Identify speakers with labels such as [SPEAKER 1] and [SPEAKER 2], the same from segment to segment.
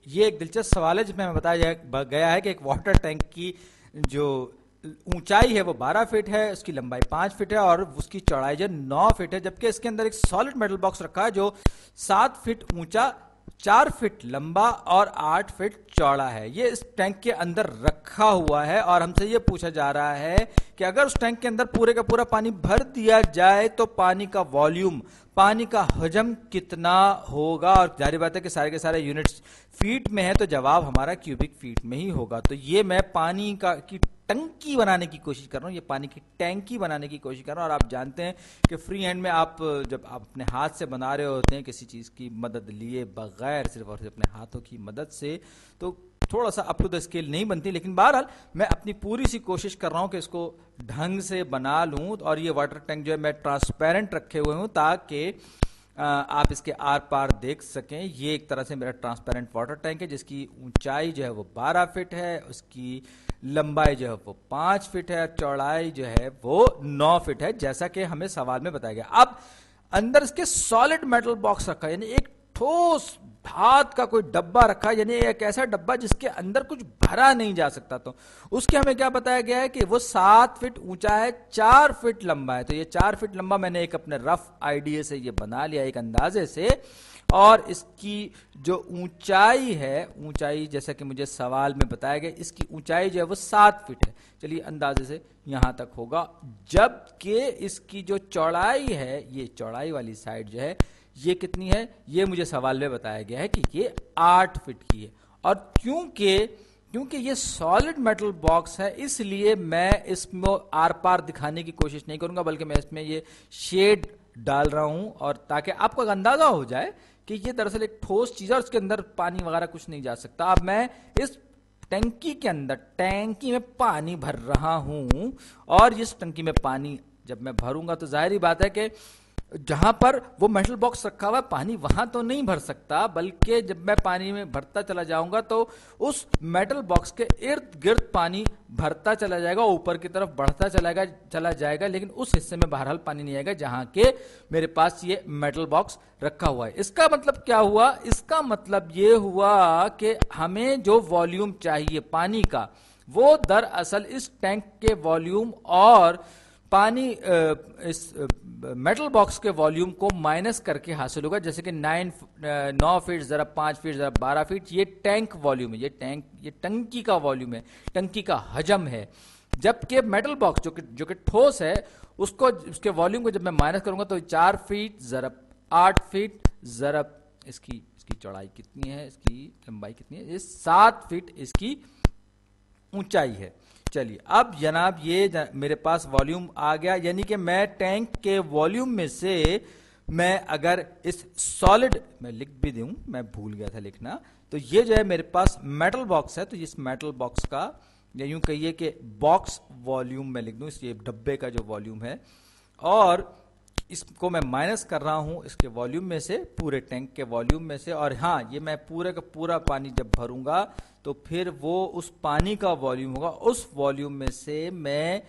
[SPEAKER 1] ये एक दिलचस्प सवाल है जिसमें हमें बताया गया है कि एक वाटर टैंक की जो ऊंचाई है वो 12 फीट है, उसकी लंबाई 5 फीट है और उसकी चौड़ाई जो 9 फीट है, जबकि इसके अंदर एक सॉलिड मेटल बॉक्स रखा है जो 7 फीट ऊंचा, 4 फीट लंबा और 8 फीट चौड़ा है। ये इस टैंक के अंदर रखा हुआ है और हमसे ये पूछा जा रहा है कि अगर उस टैंक के अंदर पूरे का पूरा पानी भर दिया जाए तो पानी का वॉल्यूम, पानी का हजम कितना होगा। और जाहिर बात है कि सारे के सारे यूनिट्स फीट में है, तो जवाब हमारा क्यूबिक फीट में ही होगा। तो ये मैं पानी की टंकी बनाने की कोशिश कर रहा हूँ, ये पानी की टैंकी बनाने की कोशिश कर रहा हूँ। और आप जानते हैं कि फ्री हैंड में आप जब आप अपने हाथ से बना रहे होते हैं किसी चीज़ की मदद लिए बगैर, सिर्फ और सिर्फ अपने हाथों की मदद से, तो थोड़ा सा अप टू द स्केल नहीं बनती। लेकिन बहरहाल मैं अपनी पूरी सी कोशिश कर रहा हूँ कि इसको ढंग से बना लूँ। और ये वाटर टैंक जो है मैं ट्रांसपेरेंट रखे हुए हूँ ताकि आप इसके आर पार देख सकें। ये एक तरह से मेरा ट्रांसपेरेंट वाटर टैंक है जिसकी ऊंचाई जो है वो 12 फीट है, उसकी लंबाई जो है वो 5 फीट है, चौड़ाई जो है वो 9 फीट है, जैसा कि हमें सवाल में बताया गया। अब अंदर इसके सॉलिड मेटल बॉक्स रखा है, यानी एक ठोस धात का कोई डब्बा रखा है, यानी एक ऐसा डब्बा जिसके अंदर कुछ भरा नहीं जा सकता। तो उसके हमें क्या बताया गया है कि वो 7 फीट ऊंचा है, 4 फीट लंबा है। तो ये 4 फीट लंबा मैंने एक अपने रफ आइडिया से ये बना लिया, एक अंदाजे से। और इसकी जो ऊंचाई है, ऊंचाई जैसा कि मुझे सवाल में बताया गया, इसकी ऊंचाई जो है वो 7 फीट है। चलिए अंदाजे से यहां तक होगा, जबकि इसकी जो चौड़ाई है, ये चौड़ाई वाली साइड जो है ये कितनी है, ये मुझे सवाल में बताया गया है कि ये 8 फीट की है। और क्योंकि ये सॉलिड मेटल बॉक्स है, इसलिए मैं इसमें आर पार दिखाने की कोशिश नहीं करूंगा, बल्कि मैं इसमें ये शेड डाल रहा हूं, और ताकि आपको अंदाजा हो जाए कि ये दरअसल एक ठोस चीज है और उसके अंदर पानी वगैरह कुछ नहीं जा सकता। अब मैं इस टंकी के अंदर, टैंकी में पानी भर रहा हूं, और इस टंकी में पानी जब मैं भरूंगा तो जाहिर बात है कि जहां पर वो मेटल बॉक्स रखा हुआ है पानी वहां तो नहीं भर सकता, बल्कि जब मैं पानी में भरता चला जाऊंगा तो उस मेटल बॉक्स के इर्द गिर्द पानी भरता चला जाएगा, ऊपर की तरफ बढ़ता चला जाएगा, लेकिन उस हिस्से में बहरहाल पानी नहीं आएगा जहां के मेरे पास ये मेटल बॉक्स रखा हुआ है। इसका मतलब क्या हुआ? इसका मतलब ये हुआ कि हमें जो वॉल्यूम चाहिए पानी का, वो दरअसल इस टैंक के वॉल्यूम और पानी इस मेटल बॉक्स के वॉल्यूम को माइनस करके हासिल होगा। जैसे कि 9 फीट जरा 5 फीट जरा 12 फीट, ये टैंक वॉल्यूम है, ये टंकी का वॉल्यूम है, टंकी का हजम है। जबकि मेटल बॉक्स जो कि ठोस है, उसके वॉल्यूम को जब मैं माइनस करूंगा तो 4 फीट जरब 8 फीट जरब इसकी चौड़ाई कितनी है, इसकी लंबाई कितनी है, ये 7 फीट इसकी ऊंचाई है। चलिए अब जनाब ये मेरे पास वॉल्यूम आ गया, यानी कि मैं टैंक के वॉल्यूम में से मैं अगर इस सॉलिड, मैं लिख भी दूं, मैं भूल गया था लिखना, तो ये जो है मेरे पास मेटल बॉक्स है, तो इस मेटल बॉक्स का, या यूं कहिए कि बॉक्स वॉल्यूम मैं लिख दूं, इस ये डब्बे का जो वॉल्यूम है, और इसको मैं माइनस कर रहा हूं इसके वॉल्यूम में से, पूरे टैंक के वॉल्यूम में से। और हाँ, ये मैं पूरे का पूरा पानी जब भरूंगा तो फिर वो उस पानी का वॉल्यूम होगा, उस वॉल्यूम में से मैं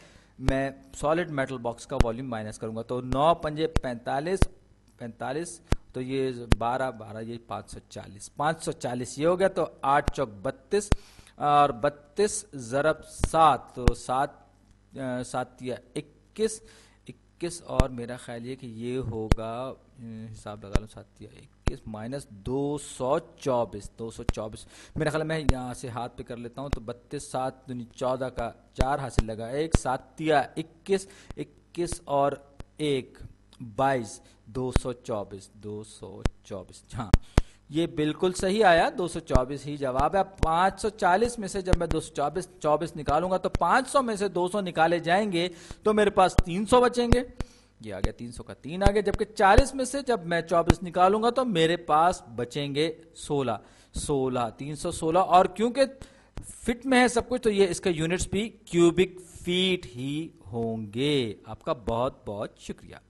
[SPEAKER 1] सॉलिड मेटल बॉक्स का वॉल्यूम माइनस करूंगा। तो 9 पंजे 45, तो ये 12 ये 540 ये हो गया। तो 8 चौक 32 और 32 जरब 7, तो 7 या 21 और मेरा ख्याल ये कि ये होगा, हिसाब लगा लो, 7 या 21 माइनस 224। मेरा ख्याल मैं यहाँ से हाथ पे कर लेता हूँ, तो 32 7 दूनी 14 का 4 हासिल लगा, 1 7 या 21 और 1 22, 224। हाँ, ये बिल्कुल सही आया, 224 ही जवाब है। 540 में से जब मैं 224 निकालूंगा तो 500 में से 200 निकाले जाएंगे तो मेरे पास 300 बचेंगे, ये आ गया 300 का 3 आ गया। जबकि 40 में से जब मैं 24 निकालूंगा तो मेरे पास बचेंगे 16, 316। और क्योंकि फिट में है सब कुछ, तो ये इसका यूनिट्स भी क्यूबिक फीट ही होंगे। आपका बहुत बहुत शुक्रिया।